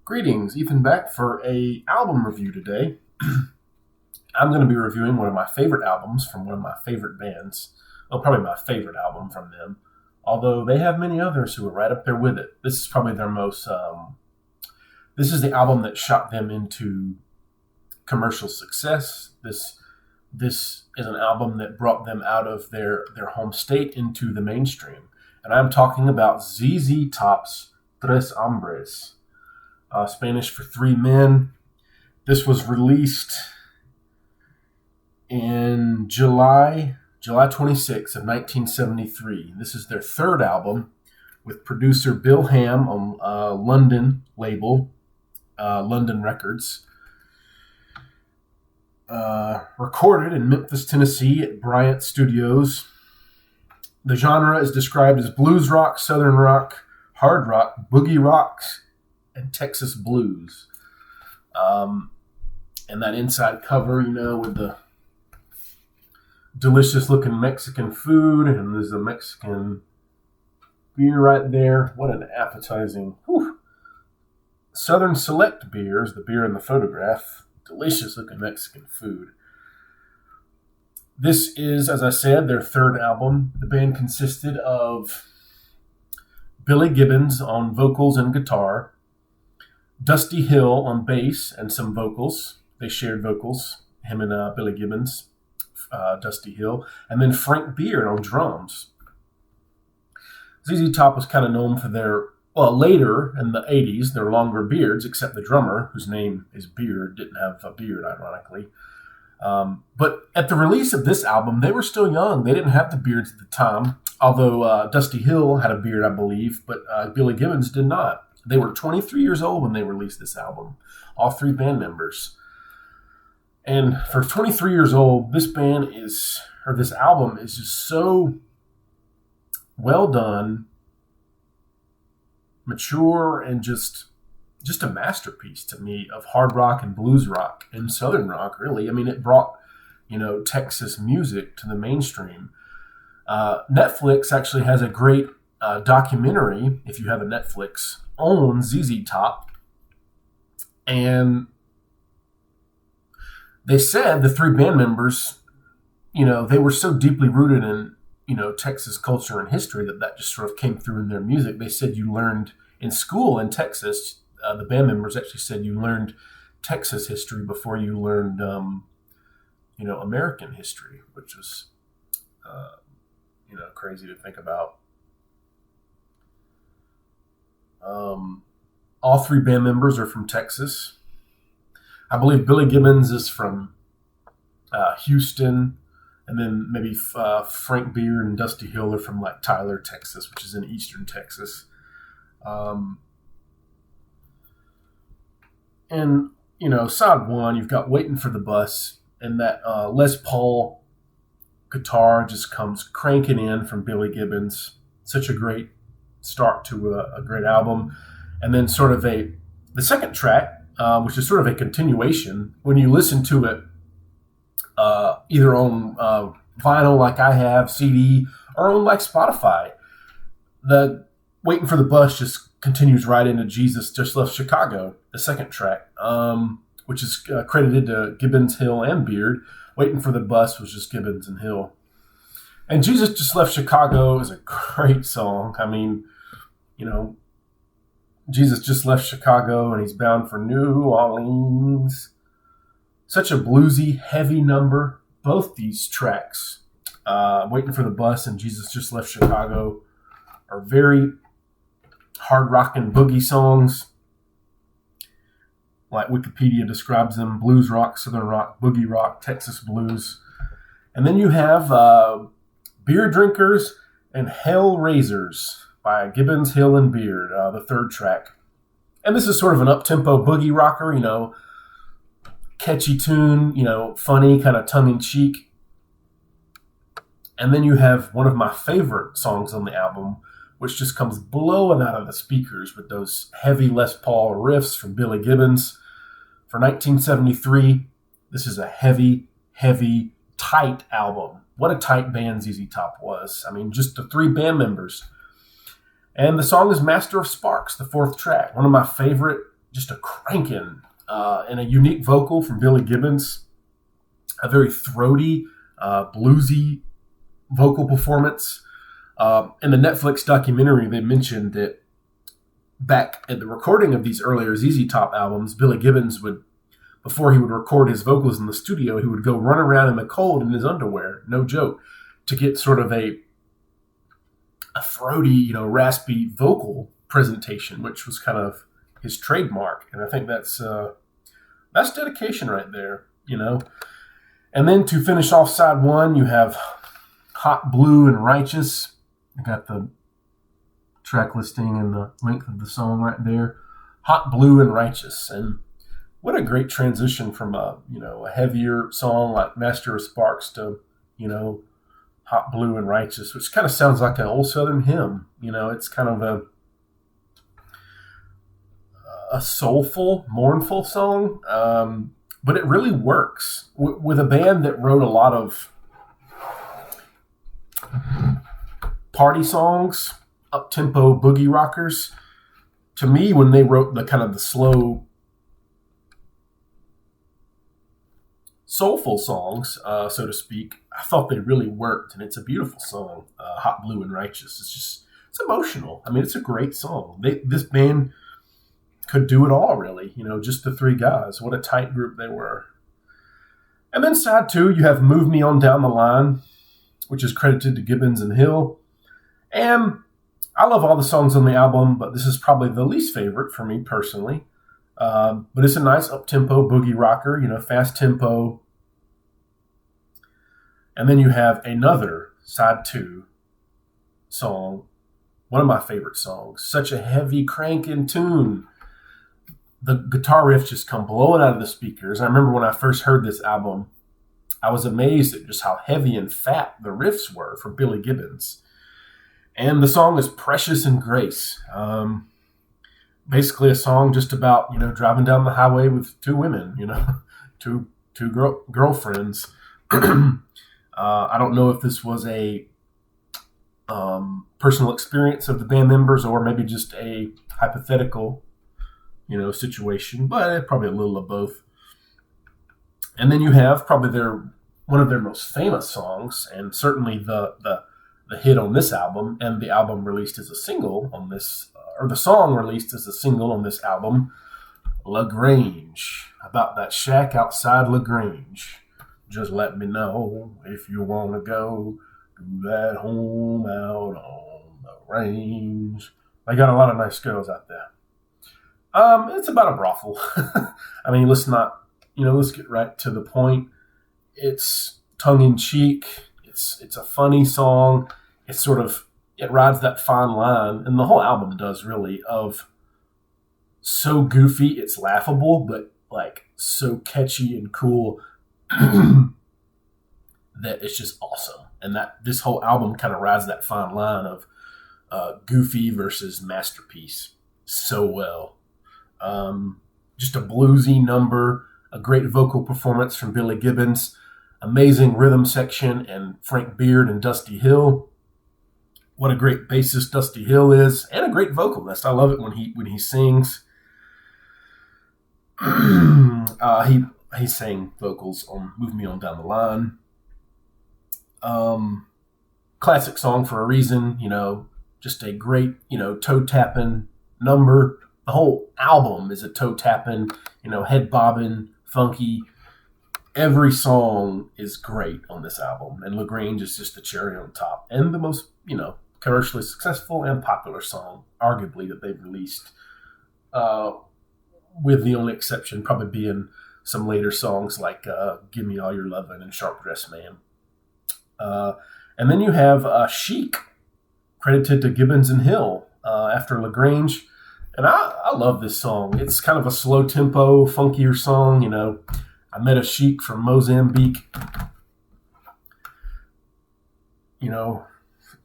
Greetings, Ethan back for a album review today. I'm going to be reviewing one of my favorite albums from one of my favorite bands. Well, probably my favorite album from them. Although they have many others who are right up there with it. This is probably their most. This is the album that shot them into commercial success. This is an album that brought them out of their home state into the mainstream. And I'm talking about ZZ Top's Tres Hombres. Spanish for three men. This was released in July 26th of 1973. This is their third album with producer Bill Ham on London label, London Records. Recorded in Memphis, Tennessee at Bryant Studios. The genre is described as blues rock, southern rock, hard rock, boogie rocks, and Texas blues. And that inside cover, with the delicious looking Mexican food, and there's a Mexican beer right there. What an appetizing, Southern Select beer is the beer in the photograph. Delicious looking Mexican food. This is, as I said, their third album. The band consisted of Billy Gibbons on vocals and guitar, Dusty Hill on bass and some vocals. They shared vocals, him and Billy Gibbons, Dusty Hill, and then Frank Beard on drums. ZZ Top was kind of known for their, later in the 80s, their longer beards, except the drummer, whose name is Beard, didn't have a beard, ironically. But at the release of this album, they were still young. They didn't have the beards at the time, although Dusty Hill had a beard, I believe, but Billy Gibbons did not. They were 23 years old when they released this album, all three band members. And for 23 years old, this album is just so well done, mature, and just a masterpiece to me of hard rock and blues rock and southern rock, really. I mean, it brought, Texas music to the mainstream. Netflix actually has a great documentary, if you have a Netflix, on ZZ Top. And they said the three band members, they were so deeply rooted in, Texas culture and history that just sort of came through in their music. They said you learned in school in Texas, the band members actually said you learned Texas history before you learned, American history, which was, crazy to think about. All three band members are from Texas. I believe Billy Gibbons is from Houston, and then maybe Frank Beard and Dusty Hill are from like Tyler, Texas, which is in eastern Texas. And side one, you've got Waiting for the Bus, and that Les Paul guitar just comes cranking in from Billy Gibbons. Such a great start to a great album. And then sort of the second track, which is sort of a continuation, when you listen to it either on vinyl like I have, CD, or on like Spotify, the Waiting for the Bus just continues right into Jesus Just Left Chicago, the second track, which is credited to Gibbons, Hill, and Beard. Waiting for the Bus was just Gibbons and Hill. And Jesus Just Left Chicago is a great song. I mean, Jesus just left Chicago and he's bound for New Orleans. Such a bluesy, heavy number. Both these tracks, Waiting for the Bus and Jesus Just Left Chicago, are very hard rock and boogie songs. Like Wikipedia describes them, blues rock, southern rock, boogie rock, Texas blues. And then you have Beer Drinkers and Hell Raisers by Gibbons, Hill, and Beard, the third track. And this is sort of an up-tempo boogie rocker, catchy tune, funny, kind of tongue-in-cheek. And then you have one of my favorite songs on the album, which just comes blowing out of the speakers with those heavy Les Paul riffs from Billy Gibbons. For 1973, this is a heavy, tight album. What a tight band ZZ Top was. I mean, just the three band members. And the song is Master of Sparks, the fourth track. One of my favorite just a cranking and a unique vocal from Billy Gibbons, a very throaty, bluesy vocal performance. In the Netflix documentary, they mentioned that back at the recording of these earlier ZZ Top albums, Billy Gibbons would, before he would record his vocals in the studio, he would go run around in the cold in his underwear, no joke, to get sort of a throaty, raspy vocal presentation, which was kind of his trademark. And I think that's dedication right there, And then to finish off side one, you have Hot, Blue, and Righteous. I got the track listing and the length of the song right there. Hot, Blue, and Righteous. And what a great transition from a heavier song like Master of Sparks to, Hot, Blue, and Righteous, which kind of sounds like an old Southern hymn. It's kind of a soulful, mournful song, but it really works. With a band that wrote a lot of party songs, up-tempo boogie rockers, to me, when they wrote the kind of the slow, soulful songs, so to speak, I thought they really worked, and it's a beautiful song, Hot, Blue, and Righteous. It's emotional. I mean, it's a great song. This band could do it all, really, just the three guys. What a tight group they were. And then side two, you have Move Me On Down the Line, which is credited to Gibbons and Hill. And I love all the songs on the album, but this is probably the least favorite for me personally. But it's a nice up-tempo boogie rocker, fast tempo. And then you have another side two song, one of my favorite songs, such a heavy cranking tune. The guitar riffs just come blowing out of the speakers. I remember when I first heard this album, I was amazed at just how heavy and fat the riffs were for Billy Gibbons. And the song is Precious and Grace. Basically a song just about, driving down the highway with two women, two girlfriends. I don't know if this was a personal experience of the band members or maybe just a hypothetical, situation, but probably a little of both. And then you have probably one of their most famous songs, and certainly the hit on this album, and the album released as a single on this, or the song released as a single on this album, LaGrange, about that shack outside LaGrange. Just let me know if you want to go to that home out on the range. They got a lot of nice girls out there. It's about a brothel. I mean, let's get right to the point. It's tongue-in-cheek. It's a funny song. It rides that fine line, and the whole album does really, of so goofy it's laughable, but like so catchy and cool that it's just awesome. And that this whole album kind of rides that fine line of goofy versus masterpiece so well. Just a bluesy number, a great vocal performance from Billy Gibbons, amazing rhythm section, and Frank Beard and Dusty Hill. What a great bassist Dusty Hill is, and a great vocalist. I love it when he sings. He sang vocals on "Move Me On Down the Line." Classic song for a reason, just a great, toe tapping number. The whole album is a toe tapping, head bobbing, funky. Every song is great on this album, and LaGrange is just the cherry on top, and the most, commercially successful and popular song, arguably, that they've released, with the only exception probably being some later songs like Give Me All Your Lovin' and Sharp Dressed Man. And then you have Chic, credited to Gibbons and Hill, after LaGrange. And I love this song. It's kind of a slow tempo, funkier song. I met a Chic from Mozambique.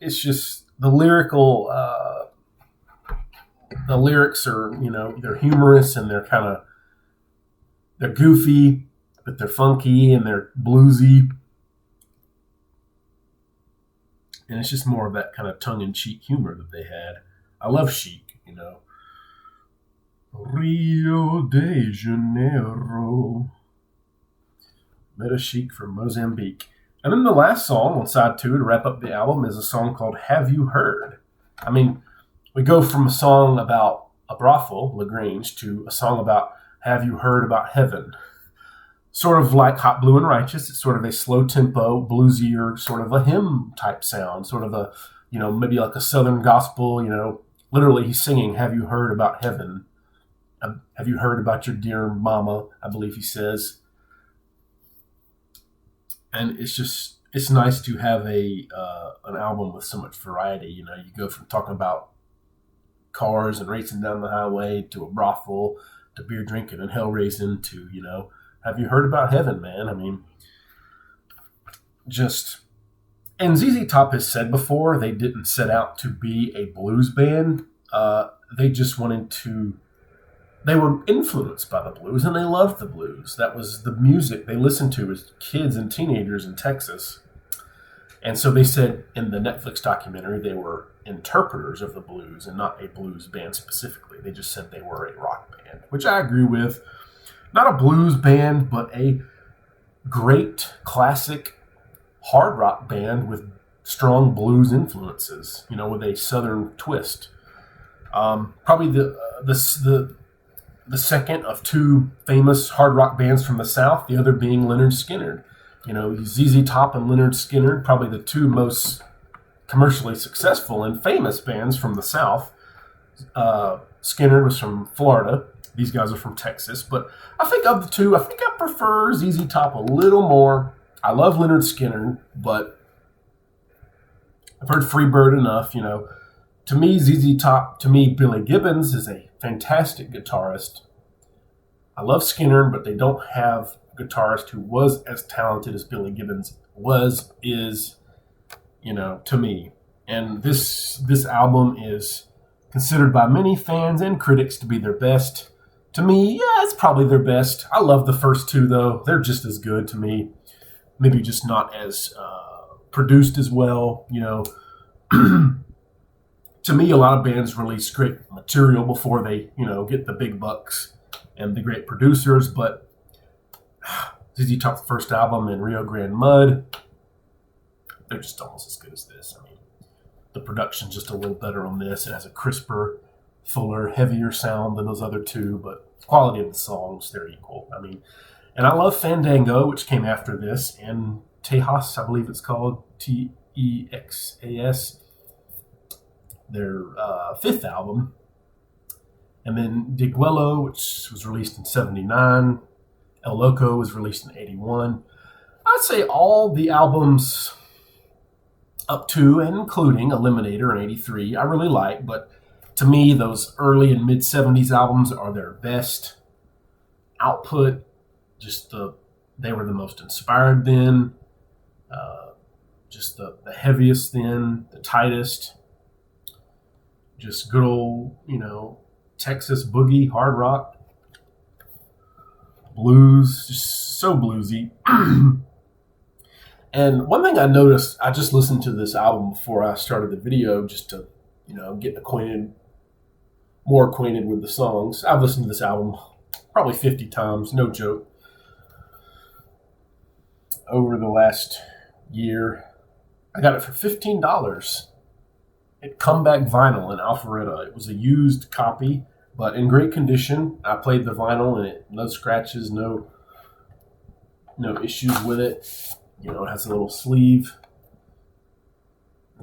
It's just the lyrical, the lyrics are, they're humorous and they're goofy, but they're funky and they're bluesy. And it's just more of that kind of tongue-in-cheek humor that they had. I love Chic, Rio de Janeiro. Met a Sheik from Mozambique. And then the last song on side 2 to wrap up the album is a song called Have You Heard? I mean, we go from a song about a brothel, LaGrange, to a song about Have You Heard About Heaven? Sort of like Hot, Blue, and Righteous. It's sort of a slow tempo, bluesier, sort of a hymn type sound, sort of a, maybe like a Southern gospel, literally he's singing, have you heard about heaven? Have you heard about your dear mama? I believe he says. And it's nice to have an album with so much variety. You go from talking about cars and racing down the highway to a brothel to beer drinking and hell raising to, have you heard about heaven, man? I mean, and ZZ Top has said before, they didn't set out to be a blues band. They just they were influenced by the blues and they loved the blues. That was the music they listened to as kids and teenagers in Texas. And so they said in the Netflix documentary, they were interpreters of the blues and not a blues band specifically. They just said they were a rock band, which I agree with. Not a blues band, but a great classic hard rock band with strong blues influences, with a southern twist. Probably the second of 2 famous hard rock bands from the South, the other being Lynyrd Skynyrd. ZZ Top and Lynyrd Skynyrd, probably the 2 most commercially successful and famous bands from the South. Skynyrd was from Florida. These guys are from Texas. But I think of the 2, I prefer ZZ Top a little more. I love Lynyrd Skynyrd, but I've heard Freebird enough, To me, ZZ Top, Billy Gibbons is a fantastic guitarist. I love Skynyrd, but they don't have a guitarist who was as talented as Billy Gibbons is, to me. And this album is considered by many fans and critics to be their best. To me, yeah, it's probably their best. I love the first 2, though. They're just as good to me. Maybe just not as produced as well, To me, a lot of bands release great material before they, get the big bucks and the great producers. But ZZ Top's first album and Rio Grande Mud, they're just almost as good as this. I mean, the production's just a little better on this. It has a crisper, fuller, heavier sound than those other 2, but the quality of the songs, they're equal. I mean, and I love Fandango, which came after this, and Tejas, I believe it's called, Texas, their 5th album. And then Diguelo, which was released in 79. El Loco was released in 81. I'd say all the albums up to and including Eliminator in 83 I really like, but to me, those early and mid-70s albums are their best output. They were the most inspired then, just the heaviest then, the tightest. Just good old, Texas boogie, hard rock, blues, just so bluesy. And one thing I noticed, I just listened to this album before I started the video just to, get more acquainted with the songs. I've listened to this album probably 50 times, no joke, over the last year. I got it for $15 at Comeback Vinyl in Alpharetta. It was a used copy, but in great condition. I played the vinyl and no scratches, no issues with it. It has a little sleeve.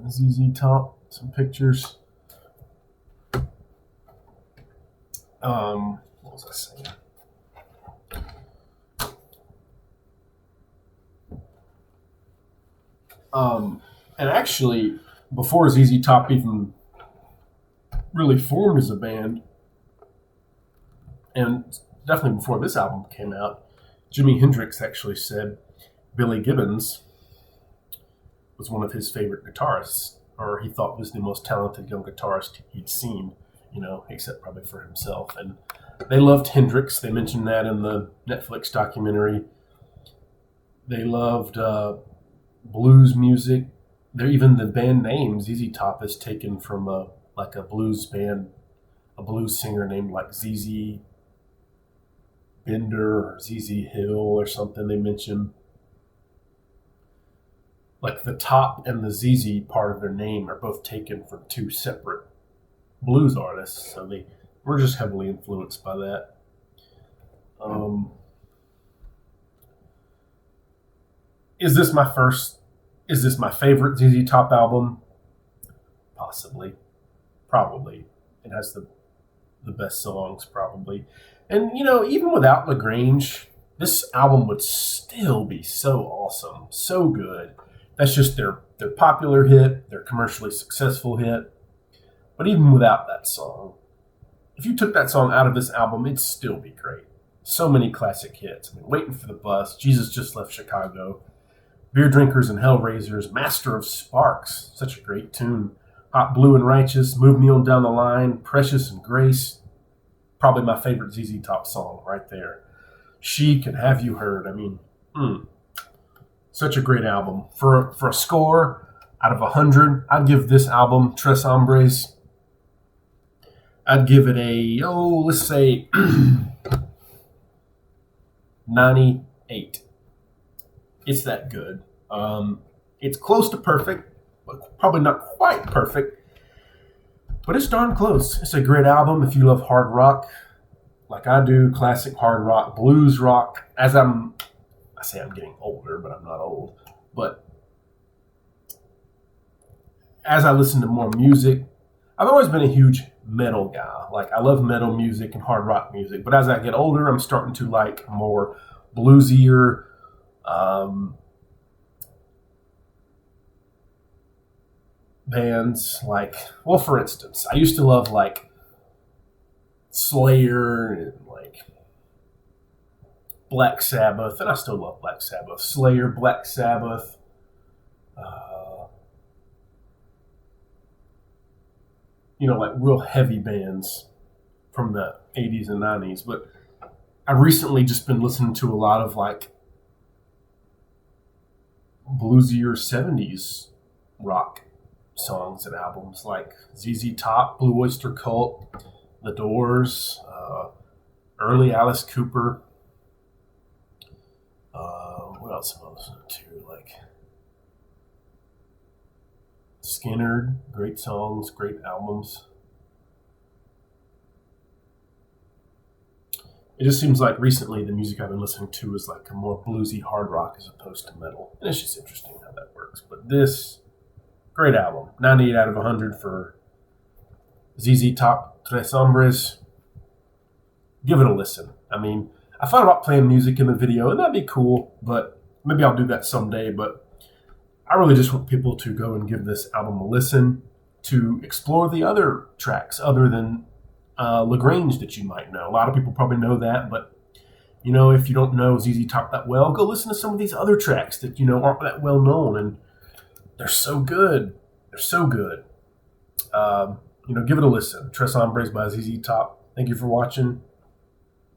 ZZ Top, some pictures. What was I saying? And actually, before ZZ Top even really formed as a band, and definitely before this album came out, Jimi Hendrix actually said Billy Gibbons was one of his favorite guitarists, or he thought was the most talented young guitarist he'd seen, except probably for himself. And they loved Hendrix. They mentioned that in the Netflix documentary. They loved blues music. Even the band name ZZ Top is taken from a blues band a blues singer named like ZZ Bender or ZZ Hill or something. They mention like the top and the ZZ part of their name are both taken from two separate blues artists, so they were just heavily influenced by that. Is this my favorite ZZ Top album? Possibly. Probably. It has the best songs, probably. And, even without LaGrange, this album would still be so awesome, so good. That's just their popular hit, their commercially successful hit. But even without that song, if you took that song out of this album, it'd still be great. So many classic hits. Waiting for the Bus, Jesus Just Left Chicago, Beer Drinkers and Hellraisers, Master of Sparks, such a great tune. Hot Blue and Righteous, Move Me On Down the Line, Precious and Grace, probably my favorite ZZ Top song right there. Chic and Have You Heard? Such a great album. For a score out of 100, I'd give this album, Tres Hombres, I'd give it let's say 98. It's that good. It's close to perfect, but probably not quite perfect. But it's darn close. It's a great album if you love hard rock, like I do, classic hard rock, blues rock. I say I'm getting older, but I'm not old. But as I listen to more music, I've always been a huge metal guy. Like, I love metal music and hard rock music. But as I get older, I'm starting to like more bluesier, bands. Like, well, for instance, I used to love like Slayer and like Black Sabbath, and I still love Black Sabbath. Slayer, Black Sabbath, like real heavy bands from the 80s and 90s. But I've recently just been listening to a lot of like bluesier 70s rock songs and albums, like ZZ Top, Blue Oyster Cult, The Doors, early Alice Cooper. What else am I listening to? Like Skinner, great songs, great albums. It just seems like recently the music I've been listening to is like a more bluesy hard rock as opposed to metal. And it's just interesting how that works. But this, great album. 98 out of 100 for ZZ Top, Tres Hombres. Give it a listen. I thought about playing music in the video, and that'd be cool, but maybe I'll do that someday. But I really just want people to go and give this album a listen, to explore the other tracks other than LaGrange that you might know. A lot of people probably know that, but if you don't know ZZ Top that well, go listen to some of these other tracks that aren't that well known, and they're so good. They're so good. Give it a listen. Tres Hombres by ZZ Top. Thank you for watching.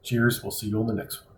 Cheers. We'll see you on the next one.